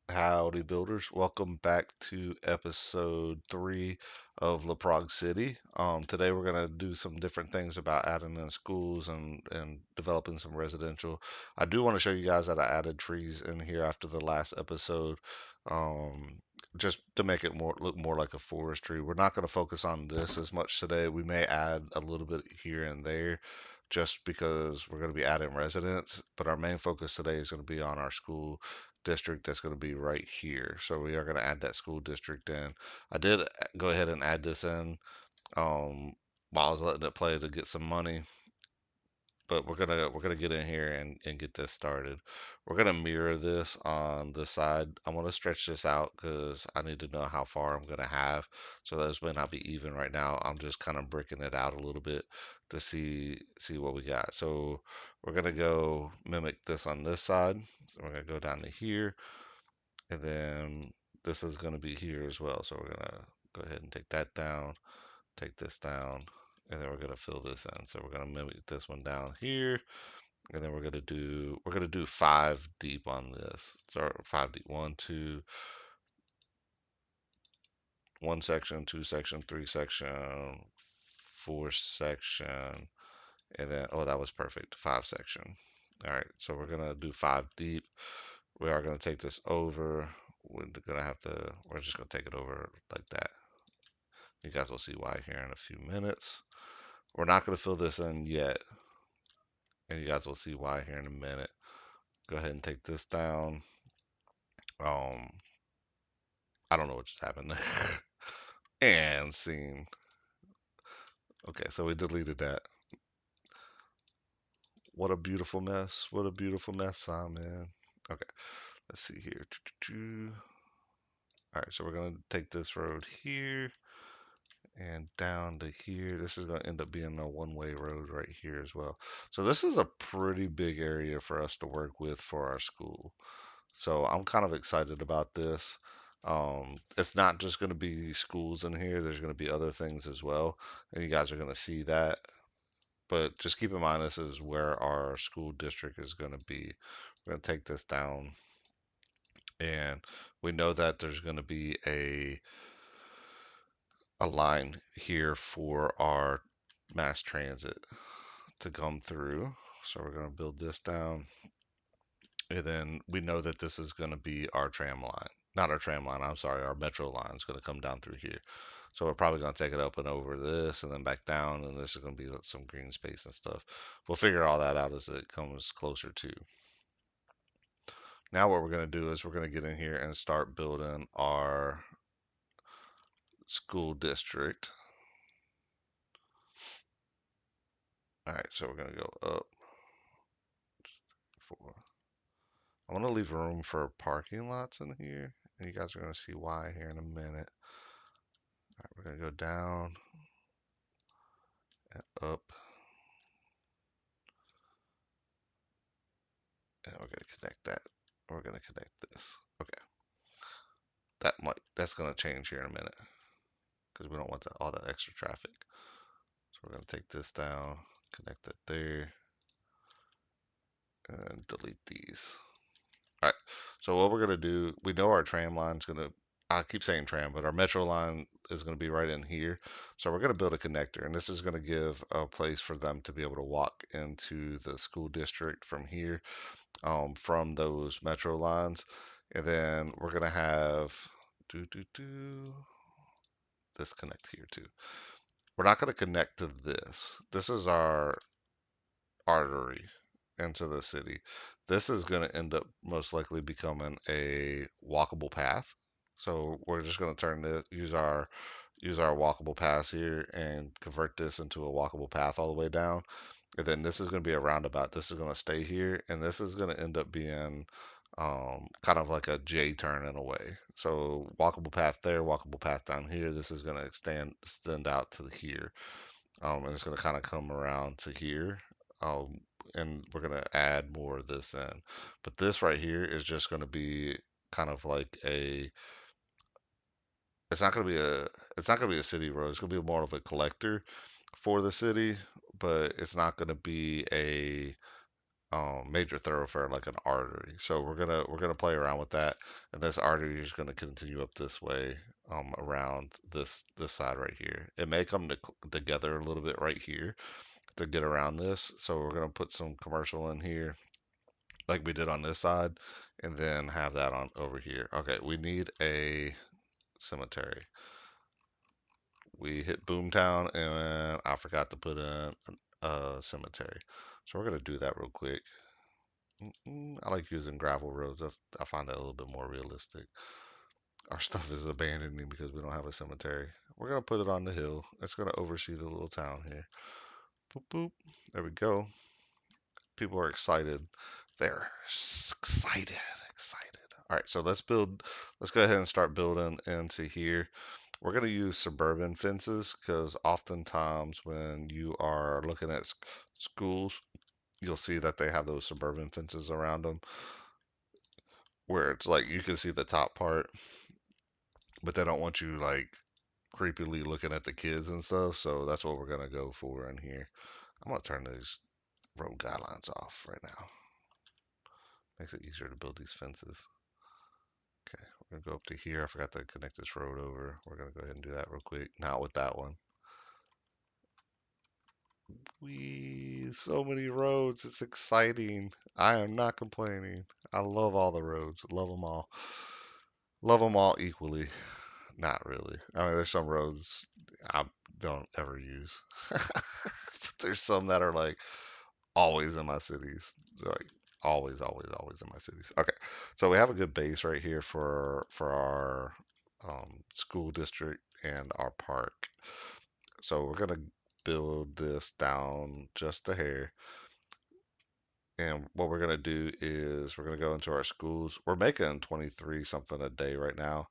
Howdy, builders. Welcome back to episode 3 of LaProg City. Today we're going to do some different things about adding in schools and developing some residential. I do want to show you guys that I added trees in here after the last episode, um, just to make it look more like a forestry. We're not going to focus on this as much today. We may add a little bit here and there just because we're going to be adding residents, but our main focus today is going to be on our school district that's going to be right here. So we are going to add that school district in. I did go ahead and add this in um, while I was letting it play to get some money, but we're gonna get in here and get this started. We're gonna mirror this on the side. I'm gonna stretch this out because I need to know how far I'm gonna have. So those may not be even right now. I'm just kind of breaking it out a little bit to see what we got. So we're gonna go mimic this on this side. So we're gonna go down to here, and then this is gonna be here as well. So we're gonna go ahead and take that down, take this down, and then we're gonna fill this in. So we're gonna mimic this one down here, and then we're gonna do 5 deep on this. Start 5 deep. One section, two section, three section, four section, and then oh, that was perfect. 5 section. All right, so we're gonna do 5 deep. We are gonna take this over. We're just gonna take it over like that. You guys will see why here in a few minutes. We're not gonna fill this in yet, and you guys will see why here in a minute. Go ahead and take this down. Um, I don't know what just happened there. And scene. Okay, so we deleted that. What a beautiful mess. What a beautiful mess, Simon. Okay, let's see here. All right, so we're going to take this road here and down to here. This is going to end up being a one-way road right here as well. So this is a pretty big area for us to work with for our school. So I'm kind of excited about this. It's not just going to be schools in here. There's going to be other things as well, and you guys are going to see that. But just keep in mind, this is where our school district is going to be. We're going to take this down, and we know that there's going to be a line here for our mass transit to come through. So we're going to build this down. And then we know that this is going to be our tram line. Not our tram line, I'm sorry, our metro line is going to come down through here. So we're probably going to take it up and over this and then back down, and this is going to be some green space and stuff. We'll figure all that out as it comes closer to. Now what we're going to do is we're going to get in here and start building our school district. All right, so we're going to go up. I'm going to leave room for parking lots in here, and you guys are going to see why here in a minute. All right, we're going to go down and up, and we're going to connect that. We're going to connect this. Okay, that's going to change here in a minute because we don't want all that extra traffic. So we're going to take this down, connect it there, and delete these. All right. So what we're gonna do, we know our tram line's gonna. I keep saying tram, but our metro line is going to be right in here. So we're going to build a connector, and this is going to give a place for them to be able to walk into the school district from here, from those metro lines. And then we're going to have do do do this connect here too. We're not going to connect to this. This is our artery into the city. This is going to end up most likely becoming a walkable path. So we're just going to turn this, use our walkable paths here and convert this into a walkable path all the way down. And then this is going to be a roundabout. This is going to stay here, and this is going to end up being kind of like a J turn in a way. So walkable path there, walkable path down here. This is going to extend out to here, and it's going to kind of come around to here. Um, and we're going to add more of this in. But this right here is just going to be kind of like it's not going to be a city road. It's going to be more of a collector for the city, but it's not going to be major thoroughfare like an artery. So we're gonna play around with that, and this artery is gonna continue up this way, around this side right here. It may come together a little bit right here to get around this. So we're gonna put some commercial in here like we did on this side, and then have that on over here. Okay, we need a cemetery. We hit Boomtown, and I forgot to put in a cemetery. So we're gonna do that real quick. I like using gravel roads. I find that a little bit more realistic. Our stuff is abandoning because we don't have a cemetery. We're gonna put it on the hill. It's gonna oversee the little town here. Boop boop. There we go. People are excited. They're excited, excited. All right, so let's build. Let's go ahead and start building into here. We're gonna use suburban fences because oftentimes when you are looking at schools, you'll see that they have those suburban fences around them where it's like you can see the top part, but they don't want you like creepily looking at the kids and stuff. So that's what we're gonna go for in here. I'm gonna turn these road guidelines off right now. Makes it easier to build these fences. Okay, we're gonna go up to here. I forgot to connect this road over. We're gonna go ahead and do that real quick. Not with that one. We so many roads. It's exciting. I am not complaining. I love all the roads. Love them all. Love them all equally. Not really. I mean, there's some roads I don't ever use. But there's some that are like always in my cities. Like always, always, always in my cities. Okay, so we have a good base right here for our school district and our park. So we're gonna build this down just a hair. And what we're gonna do is we're gonna go into our schools. We're making 23 something a day right now.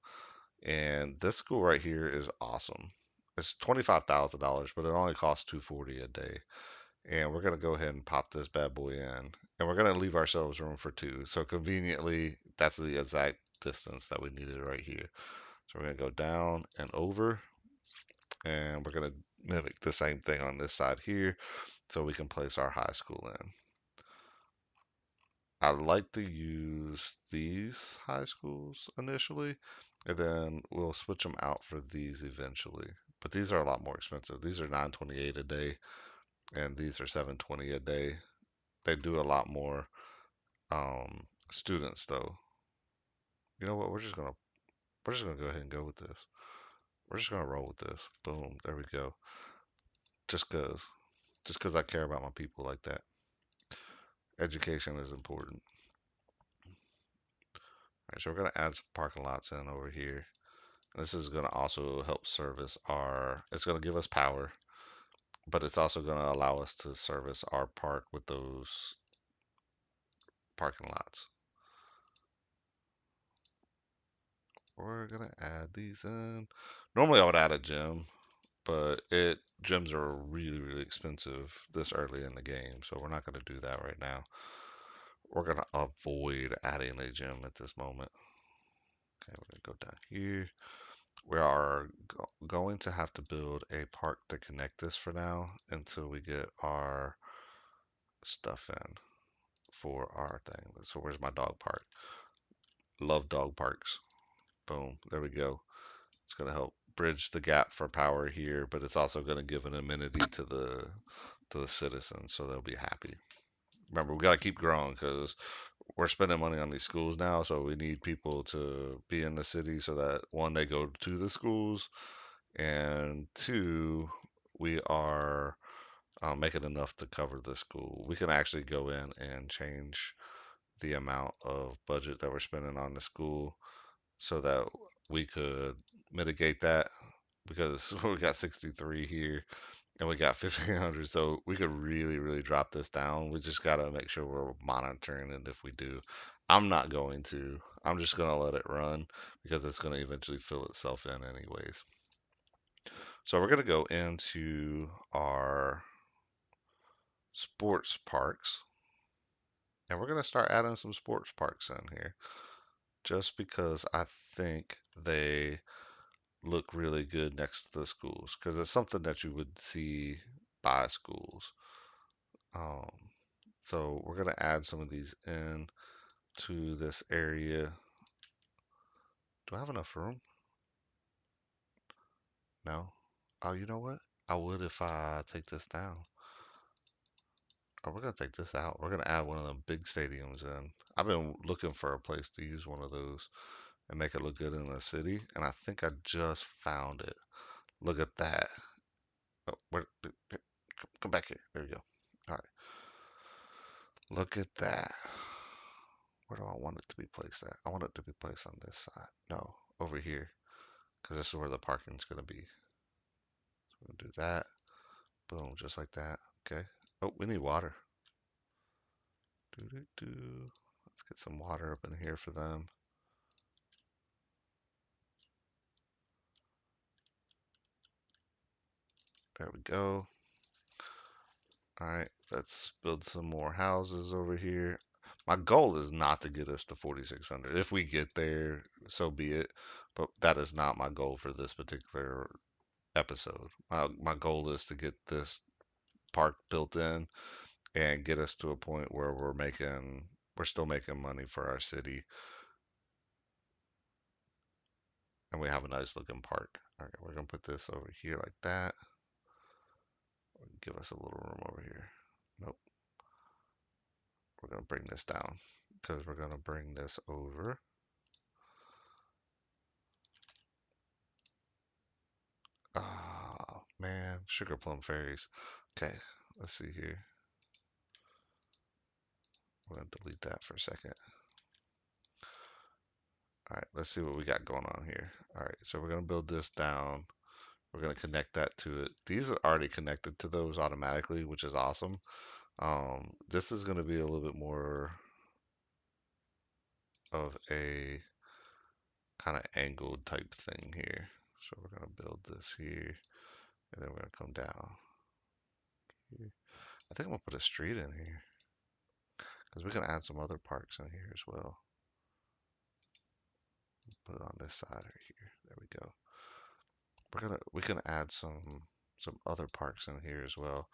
And this school right here is awesome. It's $25,000, but it only costs 240 a day. And we're gonna go ahead and pop this bad boy in. And we're gonna leave ourselves room for two. So conveniently, that's the exact distance that we needed right here. So we're gonna go down and over, and we're gonna mimic the same thing on this side here so we can place our high school in. I like to use these high schools initially, and then we'll switch them out for these eventually. But these are a lot more expensive. These are 928 a day, and these are 720 a day. They do a lot more students though. You know what? We're just gonna go ahead and go with this. We're just gonna roll with this. Boom, there we go. Just cause, just cause I care about my people like that. Education is important. All right, so we're gonna add some parking lots in over here. This is going to also help service our, it's going to give us power, but it's also going to allow us to service our park with those parking lots. We're going to add these in. Normally I would add a gym, but gyms are really, really expensive this early in the game, so we're not going to do that right now. We're going to avoid adding a gym at this moment. Okay, we're going to go down here. We are going to have to build a park to connect this for now until we get our stuff in for our thing. So where's my dog park? Love dog parks. Boom. There we go. It's going to help bridge the gap for power here, but it's also going to give an amenity to the citizens, so they'll be happy. Remember, we got to keep growing because we're spending money on these schools now, so we need people to be in the city so that one, they go to the schools, and two, we are making enough to cover the school. We can actually go in and change the amount of budget that we're spending on the school so that we could mitigate that because we got 63 here and we got 1500, so we could really really drop this down. We just got to make sure we're monitoring it. If we do, I'm not going to, I'm just going to let it run because it's going to eventually fill itself in anyways. So we're going to go into our sports parks, and we're going to start adding some sports parks in here just because I think they look really good next to the schools because it's something that you would see by schools. Um, So we're gonna add some of these in to this area. Do I have enough room? No. Oh, you know what? I would if I take this down. Oh, we're gonna take this out. We're gonna add one of them big stadiums in. I've been looking for a place to use one of those and make it look good in the city, and I think I just found it. Look at that. Oh, come back here. There we go. All right. Look at that. Where do I want it to be placed at? I want it to be placed on this side. No, over here, because this is where the parking's gonna be. So we're gonna do that. Boom, just like that. Okay. Oh, we need water. Do do do. Let's get some water up in here for them. There we go. All right, let's build some more houses over here. My goal is not to get us to 4,600. If we get there, so be it. But that is not my goal for this particular episode. My goal is to get this park built in and get us to a point where we're still making money for our city and we have a nice looking park. All right, we're gonna put this over here like that. Give us a little room over here. Nope. We're gonna bring this down because we're gonna bring this over. Oh man, sugar plum fairies. Okay, let's see here. We're gonna delete that for a second. All right, let's see what we got going on here. All right, so we're gonna build this down. We're gonna connect that to it. These are already connected to those automatically, which is awesome. This is gonna be a little bit more of a kind of angled type thing here. So we're gonna build this here, and then we're gonna come down here. I think I'm gonna put a street in here because we can add some other parks in here as well. Put it on this side right here. There we go. We can add some other parks in here as well.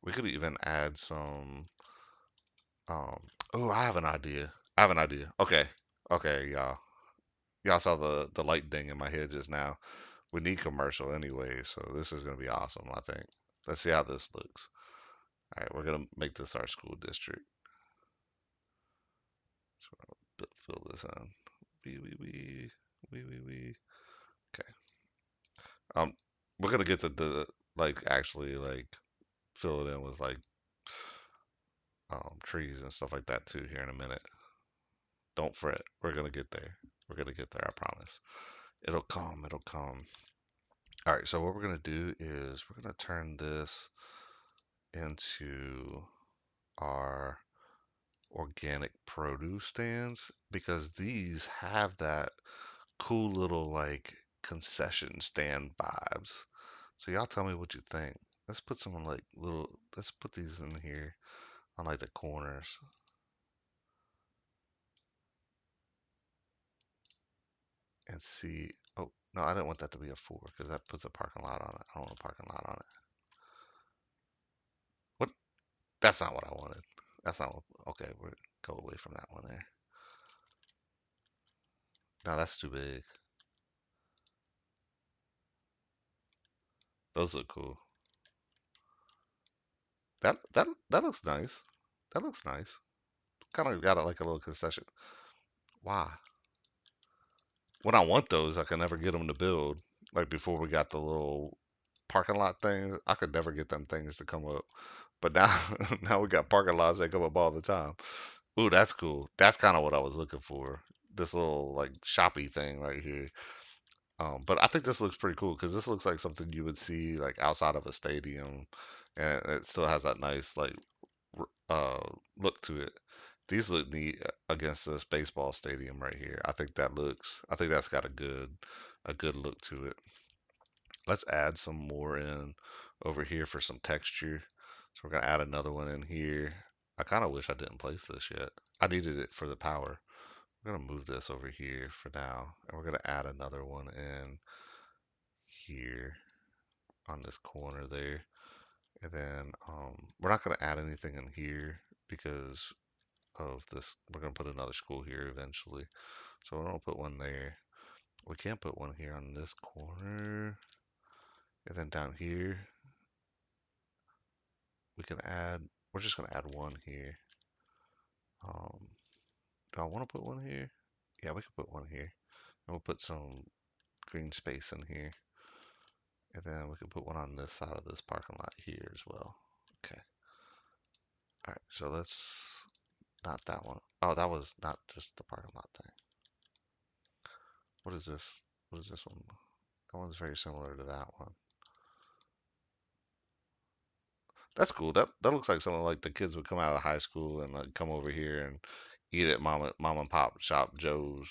We could even add some. Oh, I have an idea. I have an idea. Okay, okay, y'all. Y'all saw the light ding in my head just now. We need commercial anyway, so this is gonna be awesome. I think. Let's see how this looks. All right, we're gonna make this our school district. So fill this in. Wee. Okay. Um, we're gonna get the like actually like fill it in with like trees and stuff like that too here in a minute. Don't fret. We're gonna get there. We're gonna get there. I promise. It'll come. It'll come. All right. So what we're gonna do is we're gonna turn this into our organic produce stands because these have that cool little like concession stand vibes. So y'all tell me what you think. Let's put some like little. Let's put these in here on like the corners and see. Oh no, I didn't want that to be a four because that puts a parking lot on it. I don't want a parking lot on it. What? That's not what I wanted. That's not what. Okay, we're go away from that one there. No, that's too big. Those look cool. That looks nice. That looks nice. Kind of got it like a little concession. Why? When I want those, I can never get them to build. Like before we got the little parking lot things, I could never get them things to come up. But now, now we got parking lots that come up all the time. Ooh, that's cool. That's kind of what I was looking for. This little like shoppy thing right here. But I think this looks pretty cool because this looks like something you would see like outside of a stadium, and it still has that nice like look to it. These look neat against this baseball stadium right here. I think that's got a good look to it. Let's add some more in over here for some texture. So we're gonna add another one in here. I kind of wish I didn't place this yet. I needed it for the power. We're gonna move this over here for now, and we're gonna add another one in here on this corner there. And then we're not gonna add anything in here because of this. We're gonna put another school here eventually, so we're gonna put one there. We can't put one here on this corner, and then down here we can add. We're just gonna add one here. Um, do I want to put one here? Yeah, we can put one here, and we'll put some green space in here, and then we can put one on this side of this parking lot here as well. Okay. All right. So let's not that one. Oh, that was not just the parking lot thing. What is this? What is this one? That one's very similar to that one. That's cool. That looks like something like the kids would come out of high school and like come over here and eat at mom and pop shop Joe's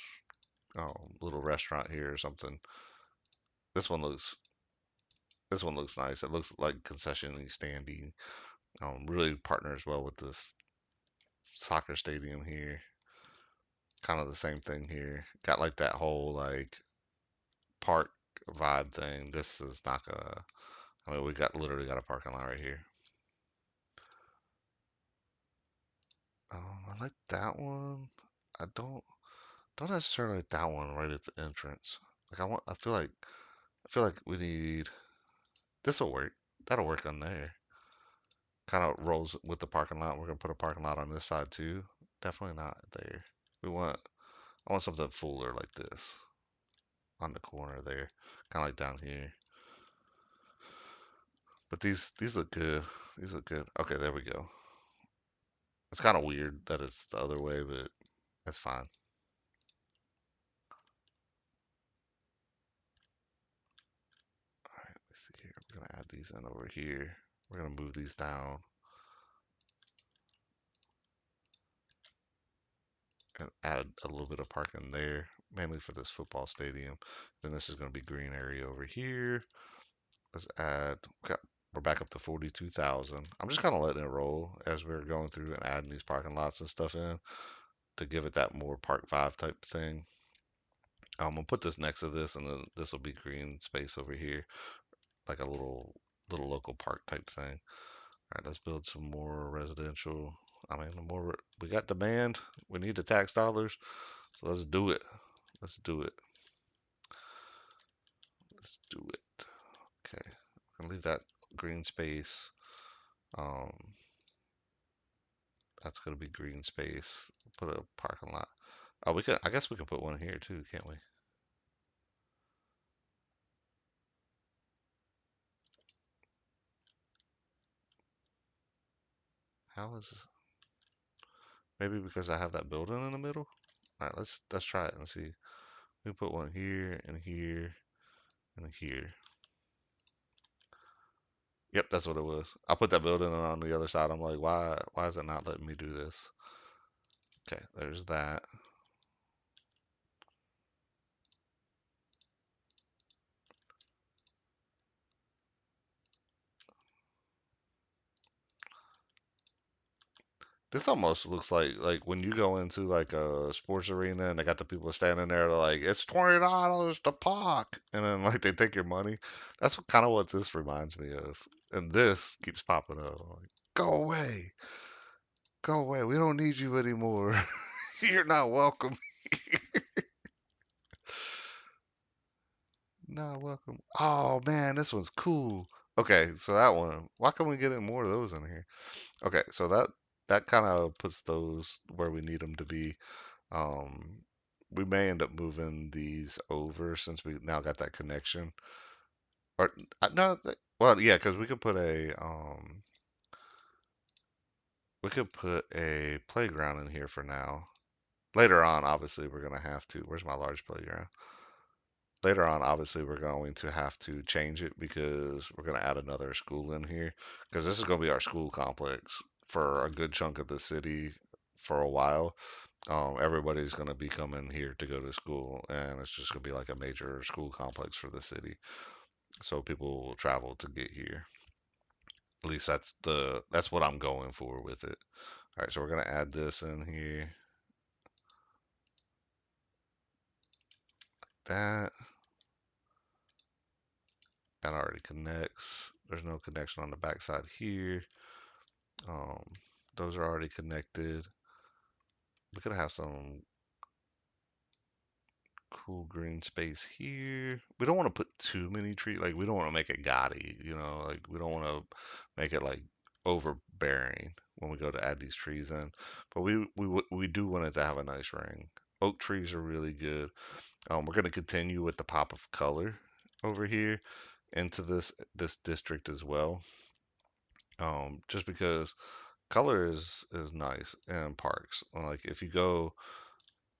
little restaurant here or something. This one looks this one looks nice. It looks like concession standing. Really partners well with this soccer stadium here. Kind of the same thing here. Got like that whole like park vibe thing. This is not gonna. I mean, we got literally got a parking lot right here. I like that one. I don't necessarily like that one right at the entrance. Like I want. I feel like we need. This will work. That'll work on there. Kind of rolls with the parking lot. We're gonna put a parking lot on this side too. Definitely not there. We want. I want something fuller like this on the corner there, kind of like down here. But these look good. These look good. Okay, there we go. It's kind of weird that it's the other way, but that's fine. All right, let's see here. We're gonna add these in over here. We're gonna move these down and add a little bit of parking there, mainly for this football stadium. Then this is gonna be green area over here. Let's add. We're back up to 42,000. I'm just kind of letting it roll as we're going through and adding these parking lots and stuff in to give it that more park vibe type thing. I'm gonna put this next to this, and then this will be green space over here, like a little local park type thing. All right, let's build some more residential. I mean, the more we got demand, we need the tax dollars, so let's do it. Let's do it. Let's do it. Okay, I'm gonna leave that green space. Um, that's gonna be green space. Put a parking lot. Oh, we could. I guess we can put one here too, can't we? How is this? Maybe because I have that building in the middle. All right, let's try it and see. We put one here and here and here. Yep, that's what it was. I put that building on the other side. I'm like, why is it not letting me do this? Okay, there's that. This almost looks like when you go into like a sports arena and they got the people standing there like it's $20 to park, and then like they take your money. That's kind of what this reminds me of. And this keeps popping up. I'm like, go away, go away. We don't need you anymore. You're not welcome. Not welcome. Oh man, this one's cool. Okay, so that one. Why can't we get more of those in here? Okay, so that kind of puts those where we need them to be. Um, we may end up moving these over since we now got that connection. Or no, well, yeah, because we could put a playground in here for now. Later on, obviously, we're gonna have to. Where's my large playground? Later on, obviously, we're going to have to change it because we're going to add another school in here because this is going to be our school complex for a good chunk of the city for a while. Everybody's going to be coming here to go to school, and it's just going to be like a major school complex for the city. So people will travel to get here. At least that's what I'm going for with it. All right, so we're going to add this in here. That that already connects. There's no connection on the backside here. Um, Those are already connected. We could have some cool green space here. We don't want to put too many trees. Like we don't want to make it gaudy, Like we don't want to make it like overbearing when we go to add these trees in. But we do want it to have a nice ring. Oak trees are really good. We're going to continue with the pop of color over here into this district as well. Just because color is nice in parks. Like if you go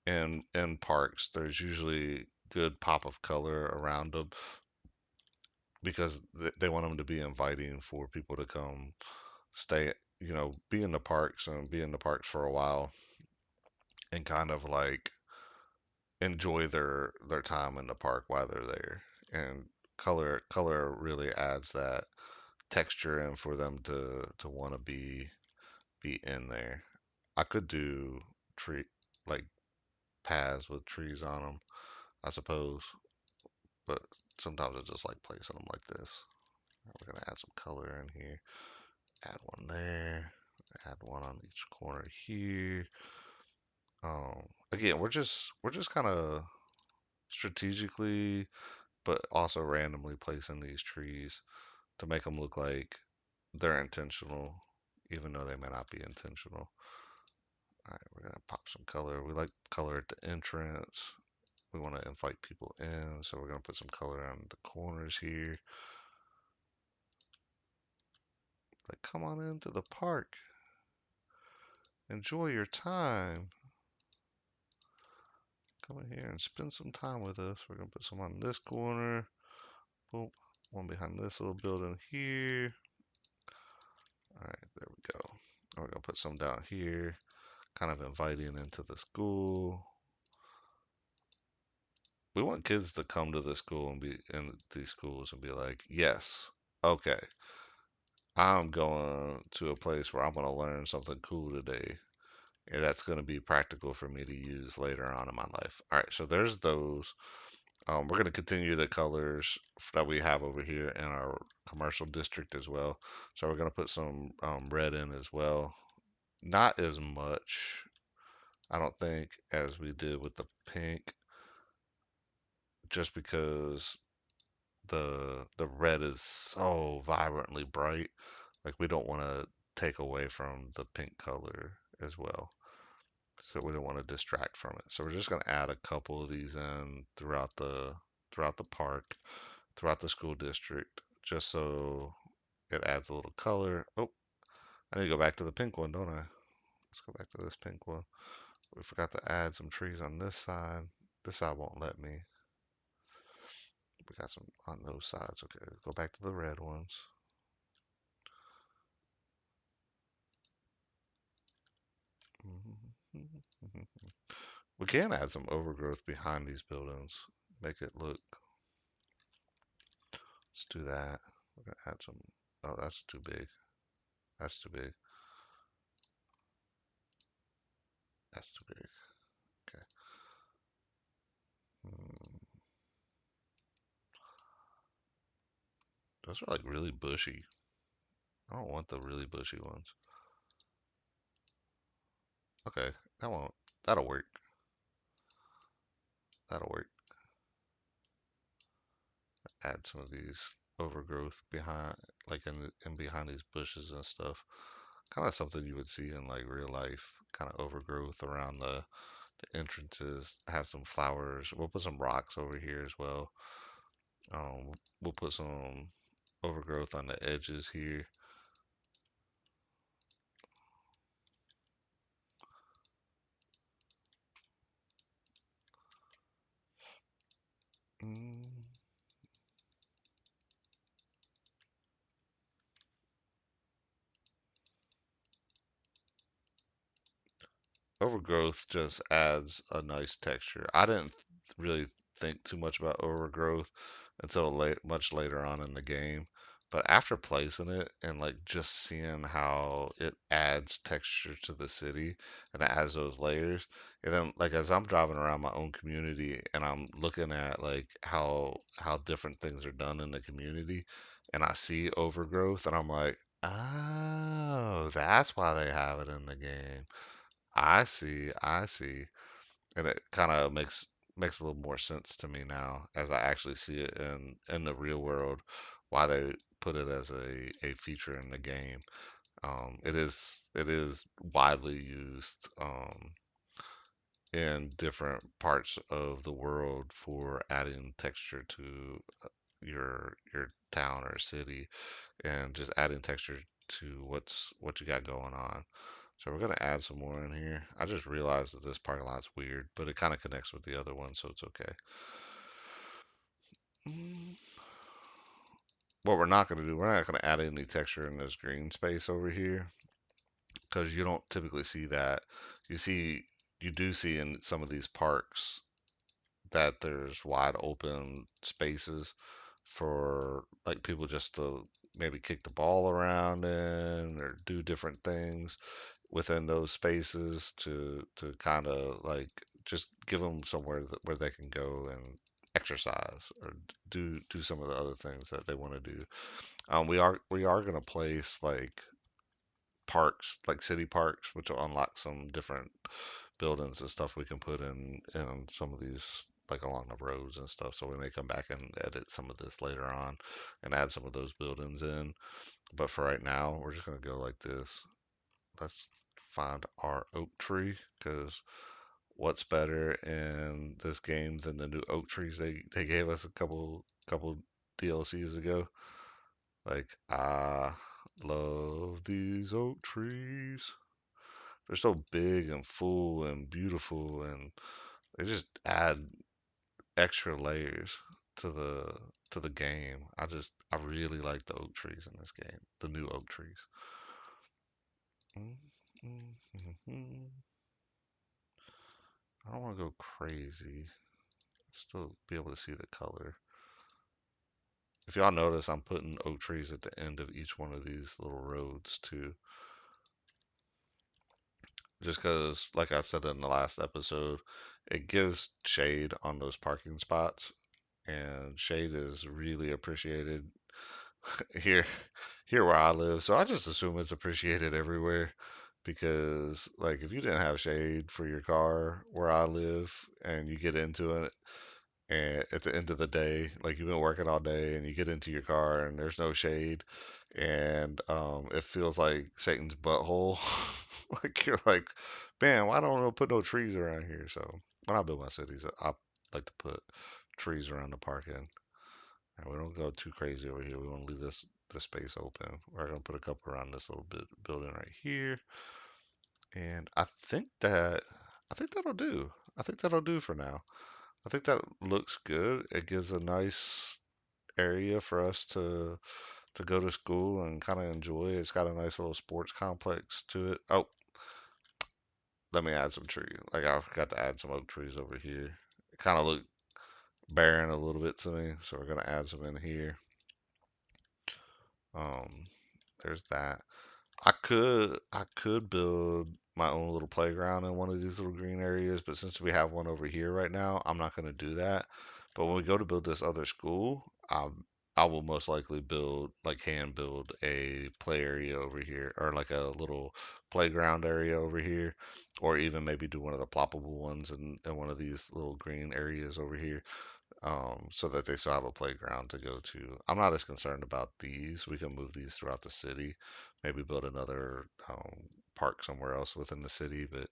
in parks, there's usually good pop of color around them because they want them to be inviting for people to come stay, be in the parks and be in the parks for a while and kind of like enjoy their time in the park while they're there. And color really adds that texture in for them to want to be in there. I could do tree like paths with trees on them, I suppose, but sometimes I just like placing them like this. We're gonna add some color in here. Add one there. Add one on each corner here. Again, we're just kind of strategically, but also randomly placing these trees to make them look like they're intentional, even though they may not be intentional. All right, we're gonna pop some color. We like color at the entrance. We want to invite people in, so we're gonna put some color on the corners here. Like, come on into the park. Enjoy your time. Come in here and spend some time with us. We're gonna put some on this corner. Boom. One behind this little building here. All right, there we go. And we're gonna put some down here, kind of inviting into the school. We want kids to come to the school and be in these schools and be like, yes, okay, I'm going to a place where I'm going to learn something cool today. And that's going to be practical for me to use later on in my life. All right, so there's those. We're going to continue the colors that we have over here in our commercial district as well. So we're going to put some red in as well. Not as much, I don't think, as we did with the pink, just because the red is so vibrantly bright. Like we don't want to take away from the pink color as well. So we don't want to distract from it. So we're just going to add a couple of these in throughout the park, throughout the school district, just so it adds a little color. Oh, I need to go back to the pink one, don't I? Let's go back to this pink one. We forgot to add some trees on this side. This side won't let me. We got some on those sides. Okay, go back to the red ones. We can add some overgrowth behind these buildings, make it look. Let's do that. We're gonna add some. Oh, that's too big. That's too big. That's too big. Okay. Hmm. Those are like really bushy. I don't want the really bushy ones. Okay, that won't. That'll work. That'll work. Add some of these overgrowth behind, like in behind these bushes and stuff. Kind of something you would see in like real life. Kind of overgrowth around the entrances. Have some flowers. We'll put some rocks over here as well. We'll put some overgrowth on the edges here. Mm. Overgrowth just adds a nice texture. I didn't really think too much about overgrowth until much later on in the game. But after placing it and like just seeing how it adds texture to the city and it adds those layers, and then like as I'm driving around my own community and I'm looking at like how different things are done in the community, and I see overgrowth, and I'm like, Oh, that's why they have it in the game. I see, I see. And it kind of makes a little more sense to me now as I actually see it in the real world, why they put it as a feature in the game. It is widely used in different parts of the world for adding texture to your town or city, and just adding texture to what you got going on. So we're gonna add some more in here. I just realized that this parking lot's weird, but it kind of connects with the other one, so it's okay. Mm, What we're not gonna do, we're not gonna add any texture in this green space over here because you don't typically see that. You see, you do see in some of these parks that there's wide open spaces for like people just to maybe kick the ball around in or do different things within those spaces to kind of like just give them somewhere where they can go and exercise or do some of the other things that they want to do. We are going to place like parks, like city parks, which will unlock some different buildings and stuff we can put in some of these like along the roads and stuff. So we may come back and edit some of this later on and add some of those buildings in. But for right now, we're just gonna go like this. Let's find our oak tree because what's better in this game than the new oak trees they gave us a couple DLCs ago? Like I love these oak trees. They're so big and full and beautiful, and they just add extra layers to the game. I really like the oak trees in this game, the new oak trees. I don't want to go crazy. Still be able to see the color. If y'all notice, I'm putting oak trees at the end of each one of these little roads too. Just because, like I said in the last episode, it gives shade on those parking spots, and shade is really appreciated here here where I live. So I just assume it's appreciated everywhere because like if you didn't have shade for your car where I live and you get into it and at the end of the day, like you've been working all day and you get into your car and there's no shade and it feels like Satan's butthole. Like you're like, man, why don't I put no trees around here? So when I build my cities, I like to put trees around the parking. And we don't go too crazy over here. We want to leave this space open. We're gonna put a couple around this little bit building right here, and I think that'll do. I think that'll do for now. I think that looks good. It gives a nice area for us to go to school and kind of enjoy. It's got a nice little sports complex to it. Oh, let me add some trees. Like I forgot to add some oak trees over here. It kind of look barren a little bit to me, so we're gonna add some in here. Um, there's that. I could build my own little playground in one of these little green areas, but since we have one over here right now, I'm not going to do that. But when we go to build this other school, I will most likely hand build a play area over here, or like a little playground area over here, or even maybe do one of the ploppable ones in one of these little green areas over here, so that they still have a playground to go to. I'm not as concerned about these. We can move these throughout the city, maybe build another park somewhere else within the city. But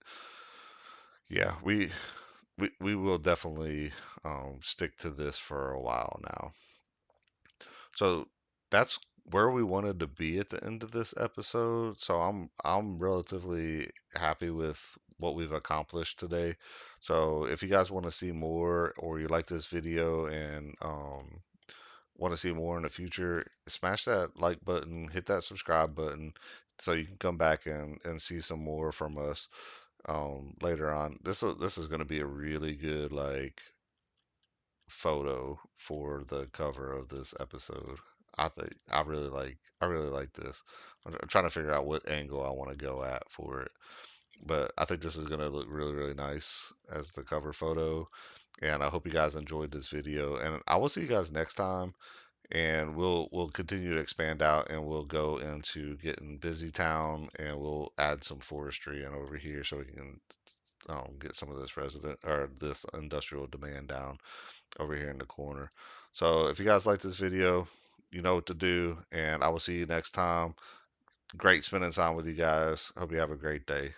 yeah, we will definitely stick to this for a while now. So that's where we wanted to be at the end of this episode. So I'm relatively happy with what we've accomplished today. So if you guys want to see more or you like this video and want to see more in the future, smash that like button, hit that subscribe button so you can come back and see some more from us later on. This is going to be a really good like photo for the cover of this episode. I really like this. I'm trying to figure out what angle I want to go at for it, but I think this is going to look really really nice as the cover photo. And I hope you guys enjoyed this video, and I will see you guys next time. and we'll continue to expand out, and we'll go into getting busy town, and we'll add some forestry in over here so we can get some of this resident or this industrial demand down over here in the corner. So if you guys like this video, you know what to do, and I will see you next time. Great spending time with you guys. Hope you have a great day.